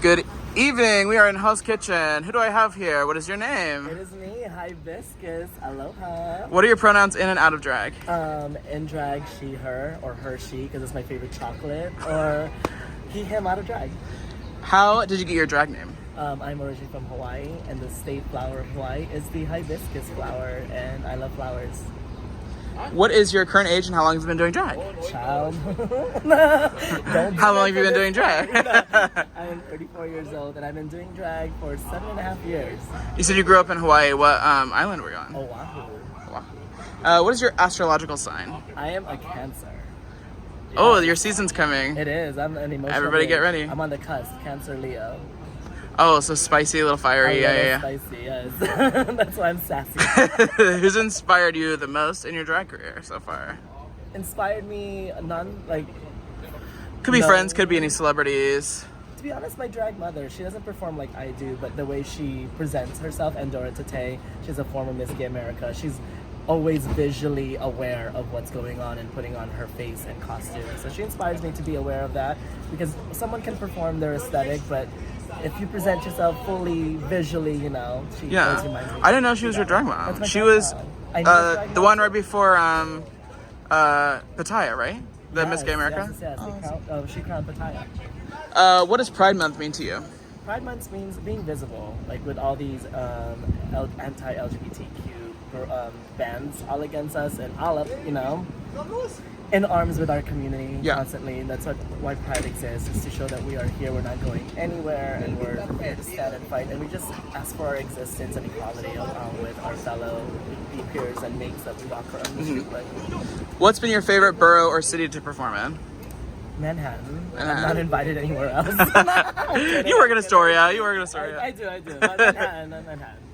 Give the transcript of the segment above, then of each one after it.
Good evening. We are in Hell's Kitchen. Who do I have here? What is your name? It is me, Hibiscus. Aloha. What are your pronouns in and out of drag? In drag, she, her, or her, she, because it's my favorite chocolate, or he, him out of drag. How did you get your drag name? I'm originally from Hawaii, and the state flower of Hawaii is the hibiscus flower, and I love flowers. What is your current age and how long have you been doing drag? Child. How long have you been doing drag? I am 34 years old, and I've been doing drag for 7.5 years. You said you grew up in Hawaii. What island were you on? Oahu. What is your astrological sign? I am a Cancer. Yeah. Oh, your season's coming. It is. I'm an emotional Everybody get ready. I'm on the cusp. Cancer, Leo. Oh, so spicy, a little fiery. Yeah. Spicy, yes. That's why I'm sassy. Who's inspired you the most in your drag career so far? Inspired me, Could be friends, could be any celebrities. To be honest, my drag mother, she doesn't perform like I do, but the way she presents herself, Endora Tate, she's a former Miss Gay America. She's always visually aware of what's going on and putting on her face and costume. So she inspires me to be aware of that, because someone can perform their aesthetic, but if you present yourself fully visually, she always reminds me. I didn't know she was your drag mom. She drag was mom. the one right before Pattaya, right? The Miss Gay America? Yes. She crowned Pattaya. What does Pride Month mean to you? Pride Month means being visible, like with all these anti-LGBTQ bands all against us and all up, in arms with our community constantly. That's why Pride exists, is to show that we are here, we're not going anywhere, and we're here to stand and fight, and we just ask for our existence and equality along with our fellow peers and mates that we walk around the street with. What's been your favorite borough or city to perform in? Manhattan. I'm not invited anywhere else. You work in Astoria. I do. But Manhattan,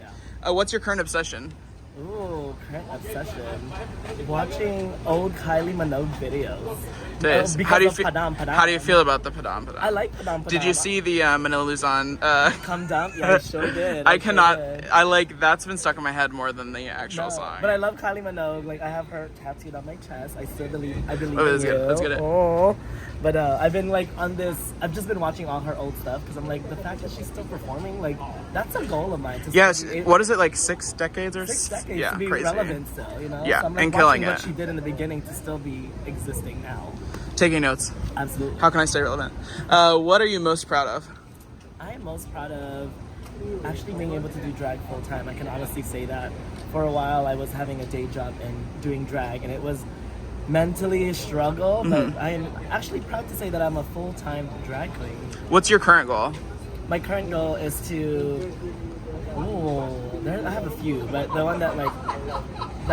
yeah. What's your current obsession? Ooh, current obsession. Watching old Kylie Minogue videos. How do you feel about the Padam Padam? I like Padam Padam. Did you see the Manila Luzon? Come down? Yeah, I sure did. That's been stuck in my head more than the actual song. But I love Kylie Minogue. Like, I have her tattooed on my chest. I believe that's in good. you. That's good. Oh. But I've been I've just been watching all her old stuff, because I'm like, the fact that she's still performing, like, that's a goal of mine. Yes. What is it, like 6 decades or 6 decades yeah, to be crazy. relevant still, Yeah, So I'm and killing what it. she did in the beginning to still be existing now. Taking notes. Absolutely. How can I stay relevant? What are you most proud of? I am most proud of actually being able to do drag full time. I can honestly say that. For a while, I was having a day job and doing drag, and it was mentally a struggle, but I am actually proud to say that I'm a full-time drag queen. What's your current goal? My current goal is to... I have a few, but the one that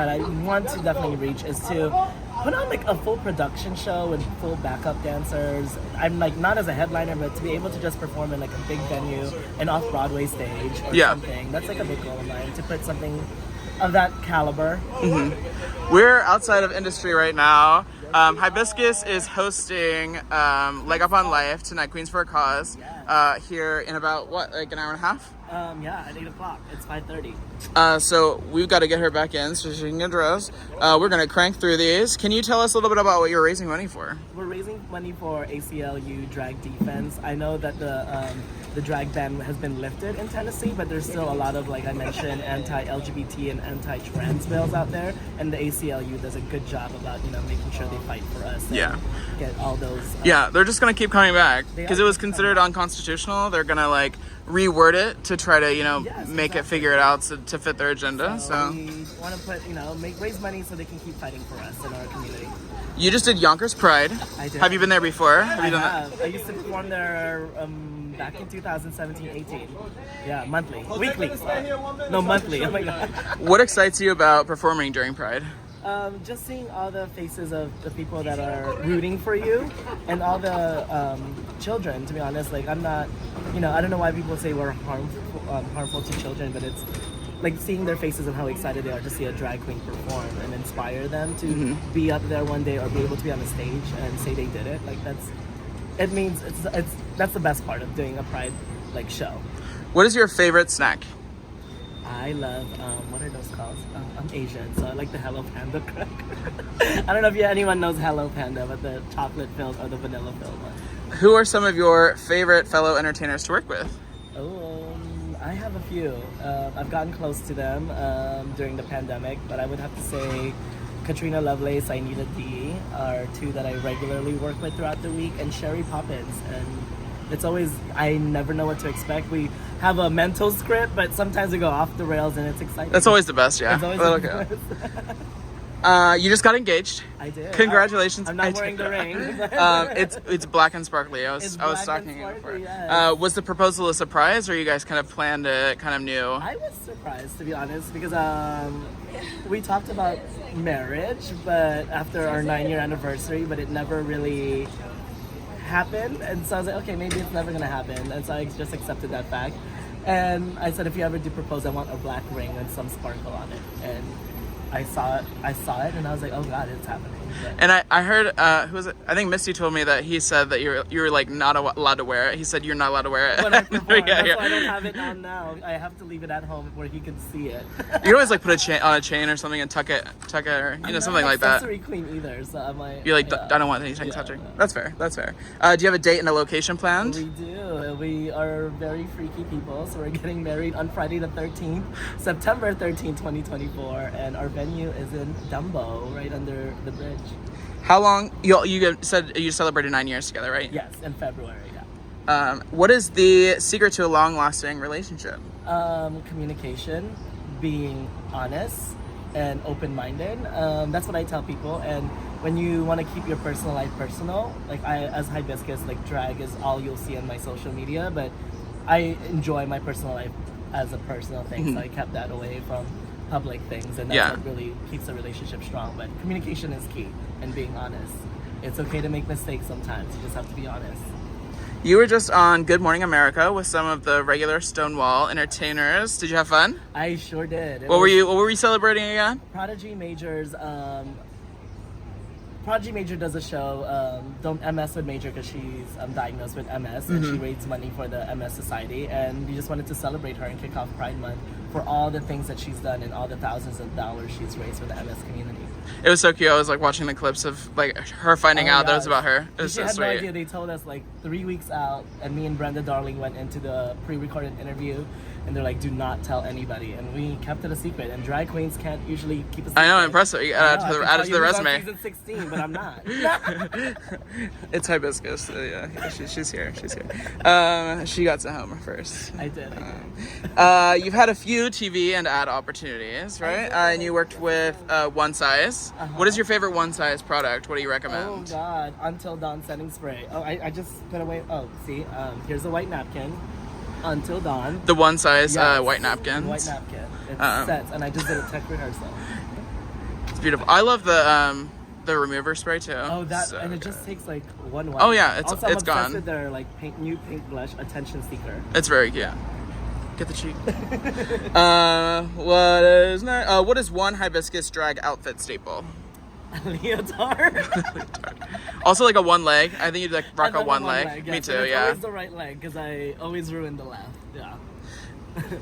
I want to definitely reach is to put on a full production show with full backup dancers. I'm not as a headliner, but to be able to just perform in a big venue, an off-Broadway stage or something. That's a big goal of mine, to put something of that caliber. We're outside of industry right now. Hibiscus is hosting Leg Up on Life tonight, Queens for a Cause, here in about, an hour and a half? At 8 o'clock. It's 5:30. So we've got to get her back in so she can get dressed. We're going to crank through these. Can you tell us a little bit about what you're raising money for? We're raising money for ACLU Drag Defense. I know that the drag ban has been lifted in Tennessee, but there's still a lot of, like I mentioned, anti-LGBT and anti-trans bills out there, and the ACLU does a good job about making sure they fight for us. And get all those. They're just going to keep coming back because it was considered unconstitutional. They're going to reword it to try to make it figure it out to fit their agenda. So we want to put raise money so they can keep fighting for us in our community. You just did Yonkers Pride. I did. Have you been there before? I have. I used to perform there back in 2017-18. Yeah, monthly, weekly. No, monthly. Oh my god. What excites you about performing during Pride? Just seeing all the faces of the people that are rooting for you, and all the children. To be honest, I'm not, I don't know why people say we're harmful to children, but it's seeing their faces and how excited they are to see a drag queen perform and inspire them to be up there one day or be able to be on the stage and say they did it. That's the best part of doing a Pride show. What is your favorite snack? I love, what are those called? I'm Asian, so I like the Hello Panda cracker. I don't know if anyone knows Hello Panda, but the chocolate filled or the vanilla filled one. Who are some of your favorite fellow entertainers to work with? I have a few. I've gotten close to them during the pandemic, but I would have to say Katrina Lovelace, Anita D are two that I regularly work with throughout the week, and Sherry Poppins. And it's always, I never know what to expect. We have a mental script, but sometimes we go off the rails and it's exciting. That's always the best, yeah. It's always the best. You just got engaged. I did. Congratulations. I'm not wearing the ring. It's black and sparkly. I was stalking it before. Yes. Was the proposal a surprise, or you guys kind of planned it, kind of knew? I was surprised, to be honest, because we talked about marriage, but after our 9-year anniversary, but it never really happened. And so I was like, okay, maybe it's never gonna happen. And so I just accepted that fact. And I said, if you ever do propose, I want a black ring with some sparkle on it. And I saw it, and I was like, oh God, it's happening. But and I heard, who was it? I think Misty told me that he said that you were like not allowed to wear it. He said you're not allowed to wear it. when I perform, that's why I don't have it on now. I have to leave it at home where he can see it. You can always like put on a chain or something and tuck it, or something like that. I'm not an accessory queen either, so I'm like, you're like, I don't want anything touching. That's fair. Do you have a date and a location planned? We do. We are very freaky people, so we're getting married on Friday the 13th, September 13th, 2024, and our venue is in Dumbo, right under the bridge. How long? You said you celebrated 9 years together, right? Yes, in February. Yeah. What is the secret to a long-lasting relationship? Communication, being honest, and open-minded. That's what I tell people. And when you want to keep your personal life personal, like as Hibiscus, like drag is all you'll see on my social media, but I enjoy my personal life as a personal thing, so I kept that away from public things, and that's what really keeps a relationship strong. But communication is key, and being honest. It's okay to make mistakes sometimes. You just have to be honest. You were just on Good Morning America with some of the regular Stonewall entertainers. Did you have fun? I sure did. What were you celebrating again? Prodigy Major's Prodigy Major does a show, Don't MS with Major, because she's diagnosed with MS, and she raises money for the MS Society, and we just wanted to celebrate her and kick off Pride Month for all the things that she's done and all the thousands of dollars she's raised for the MS community. It was so cute. I was like watching the clips of like her finding out that it was about her. It was she so had sweet. No idea. They told us like 3 weeks out, and me and Brenda Darling went into the pre-recorded interview, and they're like, do not tell anybody. And we kept it a secret, and drag queens can't usually keep a secret. I know, impressive. You add it to the resume. Season 16, but I'm not. It's Hibiscus. Yeah, she's here. She got to home first. I did. You've had a few TV and ad opportunities, right? And you worked with One Size. What is your favorite One Size product? What do you recommend? Oh God, Until Dawn setting spray. Oh, I just put away. Oh, see, here's a white napkin. Until Dawn. The One Size white napkins. White napkin. It's set, and I just did a tech rehearsal. It's beautiful. I love the remover spray too. Oh, that so and it good. just takes like one wipe. Oh yeah, it's also, I'm gone. obsessed with their like new pink blush attention seeker. It's very cute. Get the cheek. What is one Hibiscus drag outfit staple? Leotard. Also like a one leg. I think you'd like rock a one leg. Yes. Me too. It's Yeah. always the right leg because I always ruin the left. Yeah.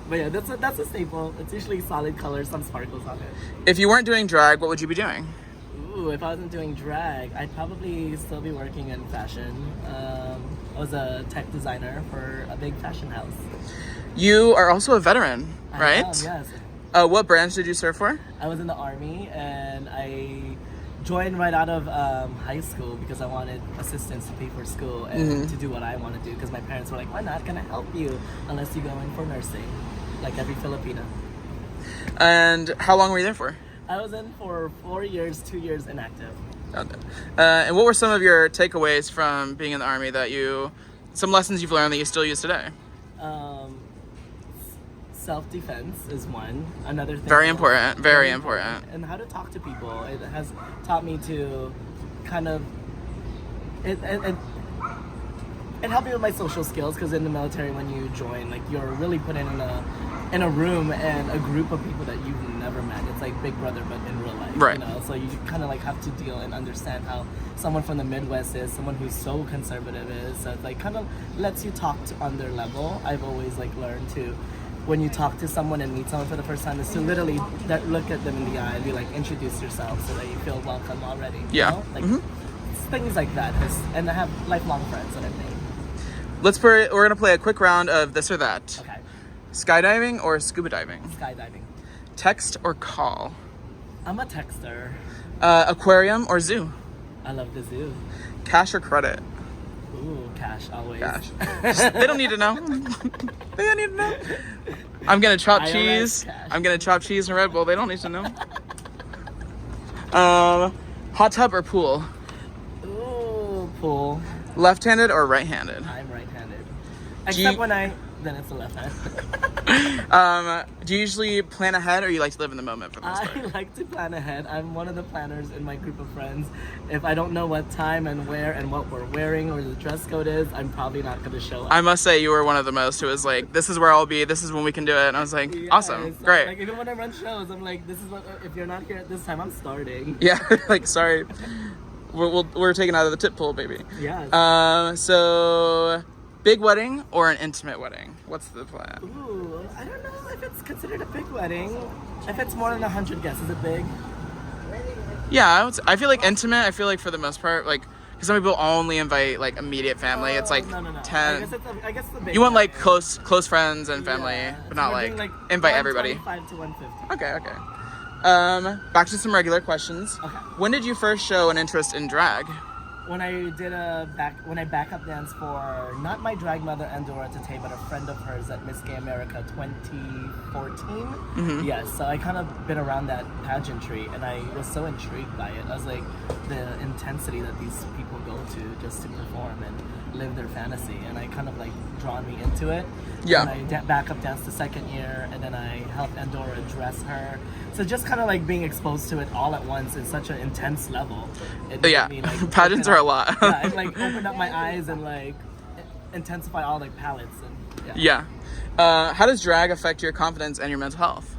But yeah, that's a staple. It's usually solid colors, some sparkles on it. If you weren't doing drag, what would you be doing? Ooh, if I wasn't doing drag, I'd probably still be working in fashion. I was a tech designer for a big fashion house. You are also a veteran, right? Yes. What branch did you serve for? I was in the Army, and I joined right out of high school because I wanted assistance to pay for school and to do what I want to do, because my parents were like, we're not going to help you unless you go in for nursing, like every Filipino. And how long were you there for? I was in for 4 years, 2 years inactive. And what were some of your takeaways from being in the Army some lessons you've learned that you still use today? Self-defense is one. Another thing. Very important. Very important. And how to talk to people. It has taught me to kind of... It helped me with my social skills, because in the military, when you join, like, you're really put in a room and a group of people that you've never met. It's like Big Brother, but in real life. Right. You know? So you kind of like have to deal and understand how someone from the Midwest is, someone who's so conservative is. So it like kind of lets you talk on their level. I've always like learned to, when you talk to someone and meet someone for the first time, is to literally look at them in the eye and be like, introduce yourself, so that you feel welcome already. Yeah. You know? Like, things like that. And I have lifelong friends that I've made. We're gonna play a quick round of this or that. Okay. Skydiving or scuba diving? Skydiving. Text or call? I'm a texter. Aquarium or zoo? I love the zoo. Cash or credit? Ooh, cash always. Cash. They don't need to know. They don't need to know. I'm gonna chop cheese. Cash. I'm gonna chop cheese and Red Bull. They don't need to know. Hot tub or pool? Ooh, pool. Left-handed or right-handed? I'm right-handed. Except then it's the left hand. Do you usually plan ahead or you like to live in the moment for the most part? I like to plan ahead. I'm one of the planners in my group of friends. If I don't know what time and where and what we're wearing or the dress code is, I'm probably not going to show up. I must say you were one of the most who was like, this is where I'll be, this is when we can do it. And I was like, awesome, so, great. Like even when I run shows, I'm like, this is what, if you're not here at this time, I'm starting. Yeah, like, sorry. We're taken out of the tip pool, baby. Yeah. So, big wedding or an intimate wedding? What's the plan? Ooh, I don't know if it's considered a big wedding. If it's more than 100 guests, is it big? Yeah, I feel like intimate. I feel like for the most part, like, because some people only invite like immediate family. It's like no. 10. I guess the big You want one. like close friends and family, but not we're doing, like invite everybody. 125 to 150. Okay. Back to some regular questions. Okay. When did you first show an interest in drag? When I did when I backup danced for not my drag mother Andorra Tate, but a friend of hers at Miss Gay America 2014. Mm-hmm. Yes, so I kind of been around that pageantry, and I was so intrigued by it. I was like, the intensity that these people go to just to perform and live their fantasy, and I kind of like drawn me into it. Yeah. And I backup danced the second year, and then I helped Andorra dress her. So just kind of like being exposed to it all at once in such an intense level. It made me, like, pageants are a lot. yeah, it like opened up my eyes and like intensify all like palettes and yeah. How does drag affect your confidence and your mental health?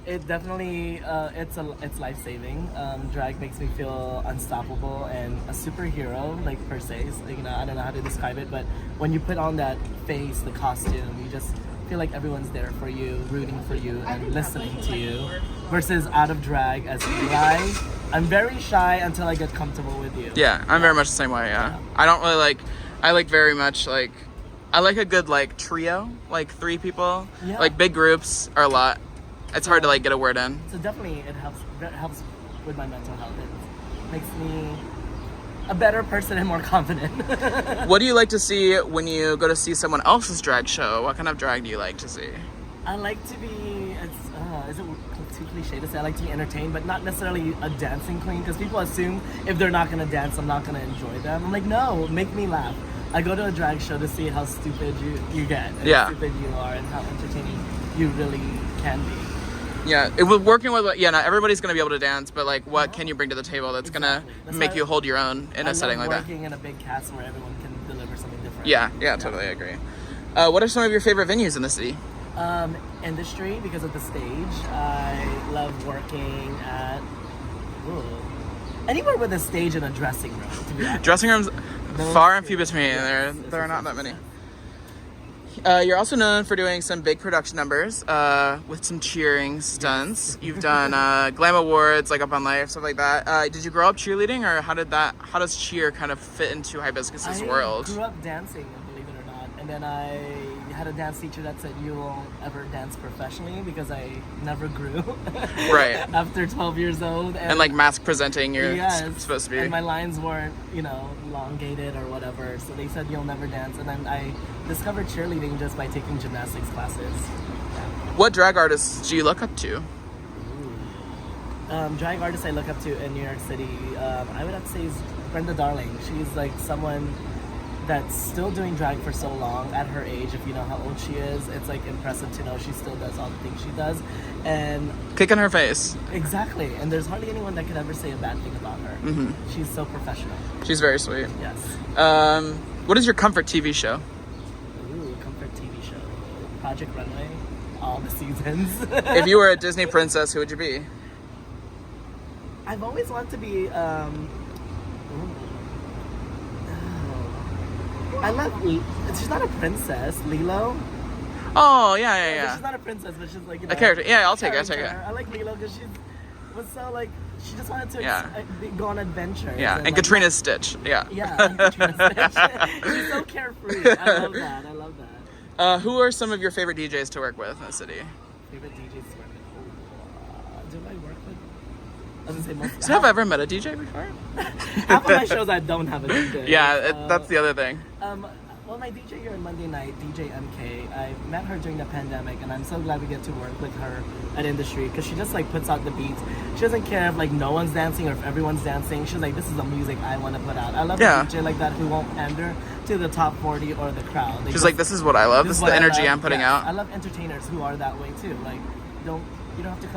It definitely it's life-saving. Drag makes me feel unstoppable and a superhero, like per se. So, I don't know how to describe it, but when you put on that face, the costume, you just feel like everyone's there for you, rooting for you, and listening to you. Versus out of drag as Eli, I'm very shy until I get comfortable with you. Yeah, I'm very much the same way. Yeah, I don't really like. I like very much like. I like a good like trio, like 3 people. Yeah. Like big groups are a lot. It's hard to like get a word in. So definitely it helps with my mental health. It makes me a better person and more confident. What do you like to see when you go to see someone else's drag show? What kind of drag do you like to see? I like to be, is it too cliche to say? I like to be entertained, but not necessarily a dancing queen, because people assume if they're not going to dance, I'm not going to enjoy them. I'm like, no, make me laugh. I go to a drag show to see how stupid you get, and how stupid you are, and how entertaining you really can be. Yeah, working with, not everybody's going to be able to dance, but like what can you bring to the table that's going to make you hold your own in a setting like that? Working in a big cast where everyone can deliver something different. Yeah, totally agree. What are some of your favorite venues in the city? Industry, because of the stage. I love working at anywhere with a stage and a dressing room, to be honest. Dressing rooms, far and few between. There are not that many. You're also known for doing some big production numbers with some cheering stunts. You've done Glam Awards, like Up on Life, stuff like that. Did you grow up cheerleading, or how does cheer kind of fit into Hibiscus's world? I grew up dancing, believe it or not, and then I had a dance teacher that said you won't ever dance professionally because I never grew. Right. After 12 years old. And like mask presenting, you're supposed to be. And my lines weren't, elongated or whatever. So they said you'll never dance. And then I discovered cheerleading just by taking gymnastics classes. What drag artists do you look up to? Drag artists I look up to in New York City, I would have to say is Brenda Darling. She's like someone that's still doing drag for so long at her age. If you know how old she is, it's like impressive to know she still does all the things she does. And kick in her face. Exactly. And there's hardly anyone that could ever say a bad thing about her. Mm-hmm. She's so professional. She's very sweet. Yes. What is your comfort TV show? Ooh, comfort TV show. Project Runway. All the seasons. If you were a Disney princess, who would you be? I've always wanted to be I love she's not a princess, Lilo. Oh, yeah. She's not a princess, but she's like, a character. Yeah, I'll take it. I like Lilo because was so like she just wanted to go on adventures. Yeah, and like, Katrina's Stitch. Yeah. Yeah, and Katrina's Stitch. She's so carefree. I love that. Who are some of your favorite DJs to work with in the city? Favorite DJs to work with? Do I work with? I was gonna say most. So have I ever met a DJ before? Half of my shows I don't have a DJ. Yeah, that's the other thing. Well, my DJ here on Monday night, DJ MK, I met her during the pandemic, and I'm so glad we get to work with her at Industry because she just like puts out the beats. She doesn't care if like no one's dancing or if everyone's dancing. She's like, this is the music I want to put out. I love a DJ like that who won't pander to the top 40 or the crowd. She's like, this is what I love. This is the energy I'm putting out. I love entertainers who are that way too. Like, you don't have to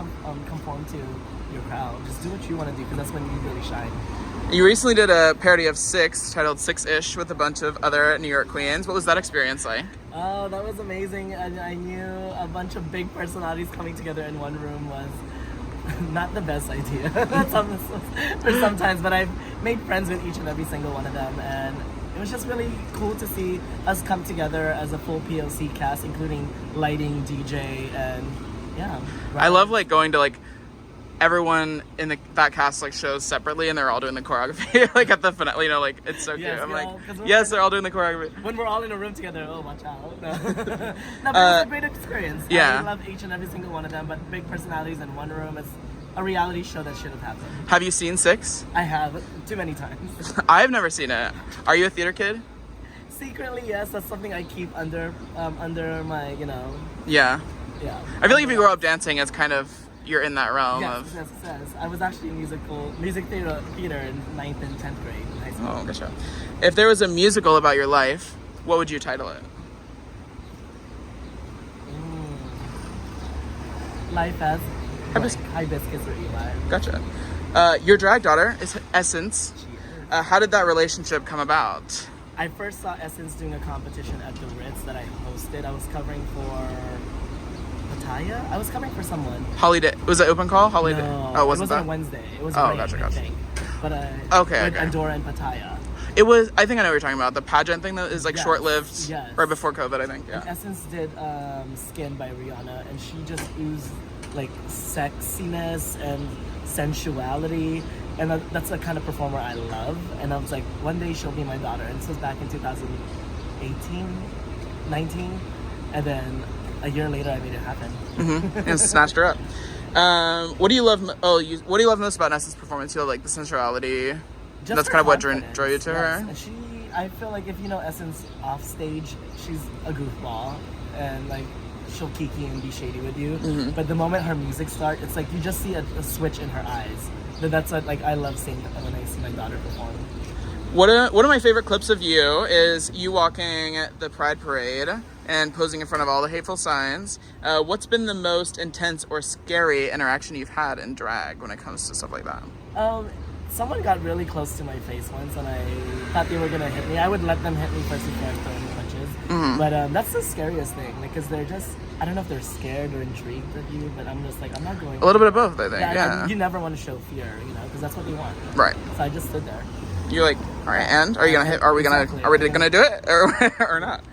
conform to your crowd. Just do what you want to do because that's when you really shine. You recently did a parody of Six titled Six-ish with a bunch of other New York queens. What was that experience like? Oh, that was amazing. I knew a bunch of big personalities coming together in one room was not the best idea for sometimes, but I've made friends with each and every single one of them, and it was just really cool to see us come together as a full POC cast, including lighting, DJ, and yeah. I love like going to like everyone in that cast like shows separately and they're all doing the choreography like at the finale, like it's so cute. I'm like, yes, they're all doing the choreography. When we're all in a room together, oh, watch out. No, but it was a great experience. Yeah. I love each and every single one of them, but big personalities in one room, it's a reality show that should have happened. Have you seen Six? I have, too many times. I've never seen it. Are you a theater kid? Secretly, yes. That's something I keep under my, Yeah. Yeah. I feel like if you grow up dancing, it's kind of, you're in that realm of... Yes. I was actually in music theater in 9th and 10th grade in high school. Oh, gotcha. If there was a musical about your life, what would you title it? Life as Hibiscus or Eli. Gotcha. Your drag daughter is Essence. How did that relationship come about? I first saw Essence doing a competition at the Ritz that I hosted. I was covering for Pattaya? I was covering for someone. Holiday. Was it open call? Holiday. No, oh, it was on Wednesday. It was rain, gotcha. I think. But okay. Andorra and Pattaya. It was, I think I know what you're talking about. The pageant thing that is like short-lived. Yes. Right before COVID, I think. Yeah. And Essence did Skin by Rihanna, and she just oozed like sexiness and sensuality. And that's the kind of performer I love. And I was like, one day she'll be my daughter. And this was back in 2018, 19. And then a year later, I made it happen. And snatched her up. What do you love? What do you love most about Nessa's performance? You love like the sensuality. Just that's kind of what drew you to her. And I feel like if you know Essence off stage, she's a goofball, and like she'll kiki and be shady with you. But the moment her music starts, it's like you just see a switch in her eyes. That's what like I love seeing when I see my daughter perform. One of my favorite clips of you is you walking the Pride Parade and posing in front of all the hateful signs. What's been the most intense or scary interaction you've had in drag when it comes to stuff like that? Someone got really close to my face once and I thought they were gonna hit me. I would let them hit me first before I throw any punches. But that's the scariest thing, because they're just, I don't know if they're scared or intrigued of you, but I'm just like, I'm not going. A little bit of both, I think. Yeah. You never want to show fear, because that's what they want. Right. So I just stood there. You're like, all right, and are you gonna hit? Are we gonna do it or not?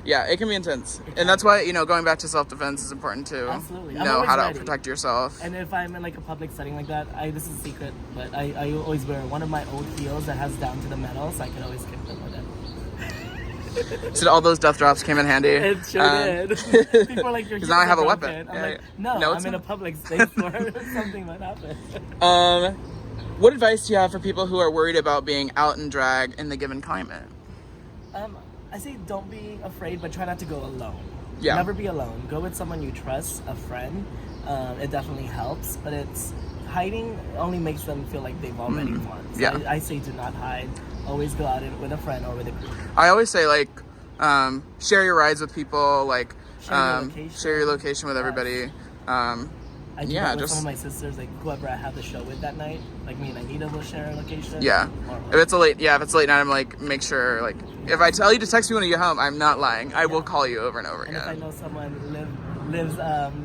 Yeah, it can be intense, and that's why going back to self-defense is important too. Absolutely, know how to protect yourself. And if I'm in like a public setting like that, this is a secret, but I always wear one of my old heels that has down to the metal, so I can always kick them with it. So all those death drops came in handy. It sure did. People are like, because now I have a weapon. I'm like, no, I'm in a public space where something might happen. What advice do you have for people who are worried about being out in drag in the given climate? I say don't be afraid, but try not to go alone. Yeah. Never be alone. Go with someone you trust, a friend. It definitely helps, but hiding only makes them feel like they've already won. So yeah. I say do not hide. Always go out with a friend or with a group. I always say share your rides with people, share your location with everybody. I do that with some of my sisters, like whoever I have the show with that night. Like me and Anita will share a location. Yeah. If it's late night, I'm like, make sure, if I tell you to text me when you get home, I'm not lying. I will call you over and over again. If I know someone lives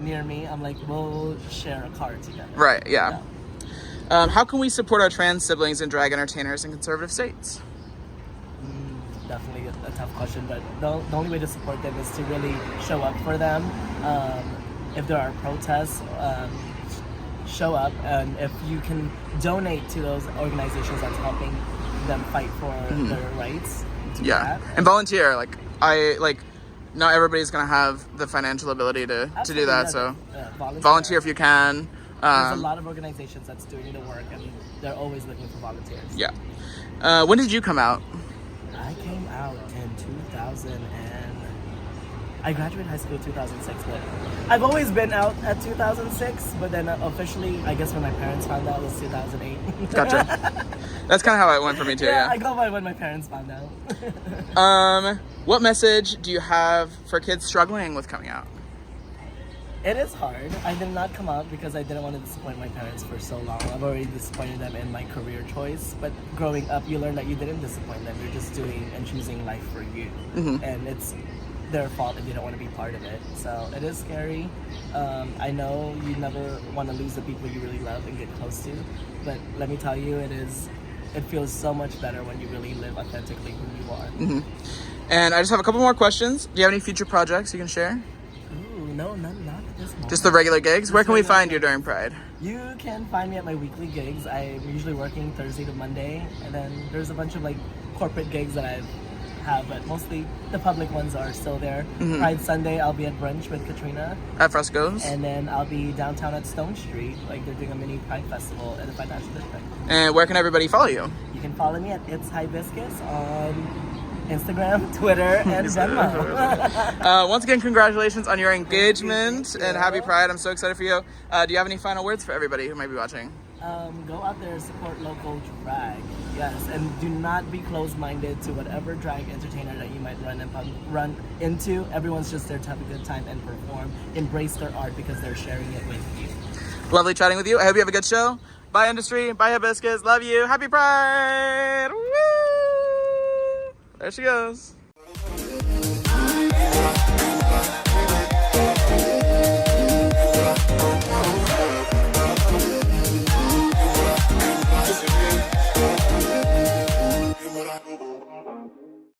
near me, I'm like, we'll share a car together. Right, yeah. How can we support our trans siblings and drag entertainers in conservative states? Definitely a tough question, but the only way to support them is to really show up for them. If there are protests, show up, and if you can donate to those organizations that's helping them fight for their rights, do that. And volunteer. Not everybody's gonna have the financial ability to do that. So volunteer if you can. There's a lot of organizations that's doing the work, and they're always looking for volunteers. Yeah. When did you come out? I came out in 2000 I graduated high school in 2006, but I've always been out at 2006, but then officially, I guess when my parents found out, it was 2008. Gotcha. That's kind of how it went for me too, yeah. I go by when my parents found out. What message do you have for kids struggling with coming out? It is hard. I did not come out because I didn't want to disappoint my parents for so long. I've already disappointed them in my career choice, but growing up, you learn that you didn't disappoint them. You're just doing and choosing life for you. And it's their fault if you don't want to be part of it. So it is scary. I know you never want to lose the people you really love and get close to, but let me tell you, it feels so much better when you really live authentically who you are. And I just have a couple more questions. Do you have any future projects you can share? Ooh, no, not at this moment. Just the regular gigs? Where can we find you during Pride? You can find me at my weekly gigs. I'm usually working Thursday to Monday, and then there's a bunch of corporate gigs that I have, but mostly the public ones are still there. Pride Sunday, I'll be at brunch with Katrina at Fresco's, and then I'll be downtown at Stone Street. They're doing a mini Pride festival at the Financial District. And where can everybody follow you? You can follow me at It's Hibiscus on Instagram, Twitter, and Venmo. Once again, congratulations on your engagement and happy Pride. I'm so excited for you. Do you have any final words for everybody who might be watching? Go out there and support local drag, yes, and do not be closed-minded to whatever drag entertainer that you might run into. Everyone's just there to have a good time and perform. Embrace their art because they're sharing it with you. Lovely chatting with you. I hope you have a good show. Bye, industry. Bye, Hibiscus. Love you. Happy Pride. Woo! There she goes.